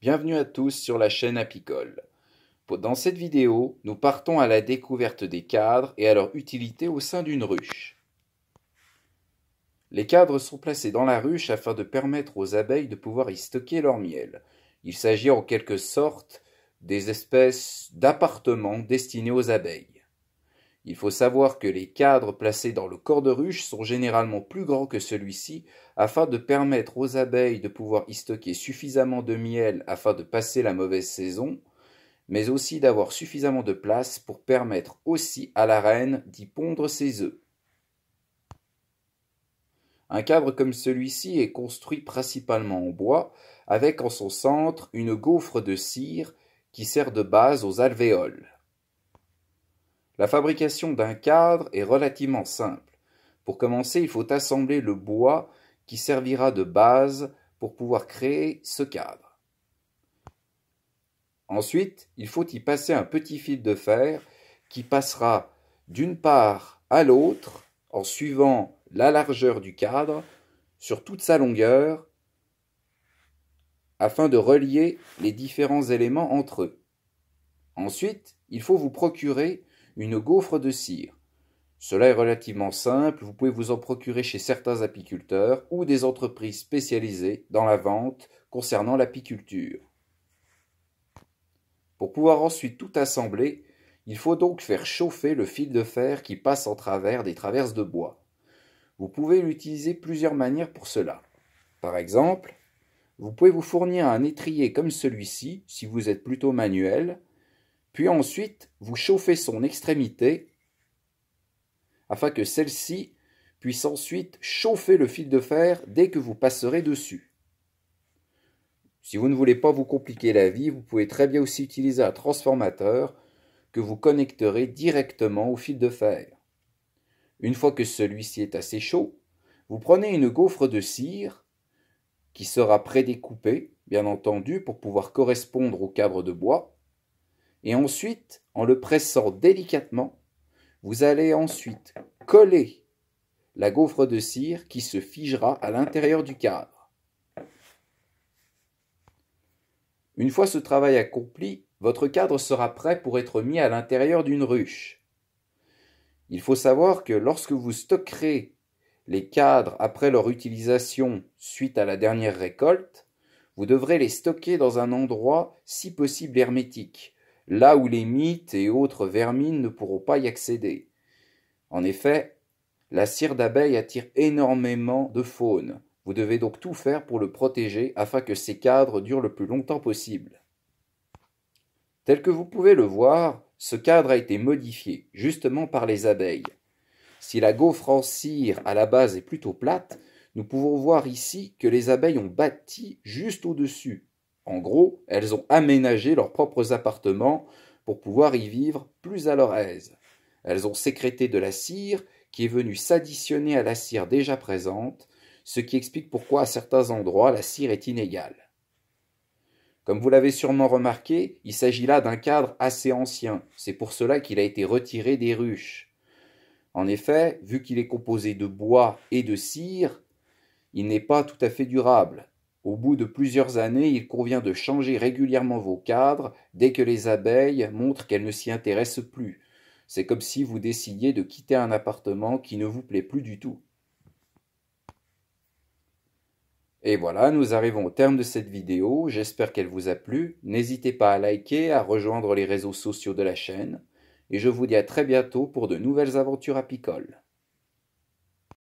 Bienvenue à tous sur la chaîne Apicole. Dans cette vidéo, nous partons à la découverte des cadres et à leur utilité au sein d'une ruche. Les cadres sont placés dans la ruche afin de permettre aux abeilles de pouvoir y stocker leur miel. Il s'agit en quelque sorte des espèces d'appartements destinés aux abeilles. Il faut savoir que les cadres placés dans le corps de ruche sont généralement plus grands que celui-ci afin de permettre aux abeilles de pouvoir y stocker suffisamment de miel afin de passer la mauvaise saison, mais aussi d'avoir suffisamment de place pour permettre aussi à la reine d'y pondre ses œufs. Un cadre comme celui-ci est construit principalement en bois, avec en son centre une gaufre de cire qui sert de base aux alvéoles. La fabrication d'un cadre est relativement simple. Pour commencer, il faut assembler le bois qui servira de base pour pouvoir créer ce cadre. Ensuite, il faut y passer un petit fil de fer qui passera d'une part à l'autre en suivant la largeur du cadre sur toute sa longueur afin de relier les différents éléments entre eux. Ensuite, il faut vous procurer une gaufre de cire. Cela est relativement simple, vous pouvez vous en procurer chez certains apiculteurs ou des entreprises spécialisées dans la vente concernant l'apiculture. Pour pouvoir ensuite tout assembler, il faut donc faire chauffer le fil de fer qui passe en travers des traverses de bois. Vous pouvez l'utiliser plusieurs manières pour cela. Par exemple, vous pouvez vous fournir un étrier comme celui-ci, si vous êtes plutôt manuel, puis ensuite vous chauffez son extrémité afin que celle-ci puisse ensuite chauffer le fil de fer dès que vous passerez dessus. Si vous ne voulez pas vous compliquer la vie, vous pouvez très bien aussi utiliser un transformateur que vous connecterez directement au fil de fer. Une fois que celui-ci est assez chaud, vous prenez une gaufre de cire qui sera prédécoupée, bien entendu, pour pouvoir correspondre au cadre de bois. Et ensuite, en le pressant délicatement, vous allez ensuite coller la gaufre de cire qui se figera à l'intérieur du cadre. Une fois ce travail accompli, votre cadre sera prêt pour être mis à l'intérieur d'une ruche. Il faut savoir que lorsque vous stockerez les cadres après leur utilisation suite à la dernière récolte, vous devrez les stocker dans un endroit si possible hermétique, là où les mites et autres vermines ne pourront pas y accéder. En effet, la cire d'abeille attire énormément de faune. Vous devez donc tout faire pour le protéger afin que ces cadres durent le plus longtemps possible. Tel que vous pouvez le voir, ce cadre a été modifié, justement par les abeilles. Si la gaufre en cire à la base est plutôt plate, nous pouvons voir ici que les abeilles ont bâti juste au-dessus. En gros, elles ont aménagé leurs propres appartements pour pouvoir y vivre plus à leur aise. Elles ont sécrété de la cire qui est venue s'additionner à la cire déjà présente, ce qui explique pourquoi à certains endroits la cire est inégale. Comme vous l'avez sûrement remarqué, il s'agit là d'un cadre assez ancien, c'est pour cela qu'il a été retiré des ruches. En effet, vu qu'il est composé de bois et de cire, il n'est pas tout à fait durable. Au bout de plusieurs années, il convient de changer régulièrement vos cadres dès que les abeilles montrent qu'elles ne s'y intéressent plus. C'est comme si vous décidiez de quitter un appartement qui ne vous plaît plus du tout. Et voilà, nous arrivons au terme de cette vidéo. J'espère qu'elle vous a plu. N'hésitez pas à liker, à rejoindre les réseaux sociaux de la chaîne. Et je vous dis à très bientôt pour de nouvelles aventures apicoles.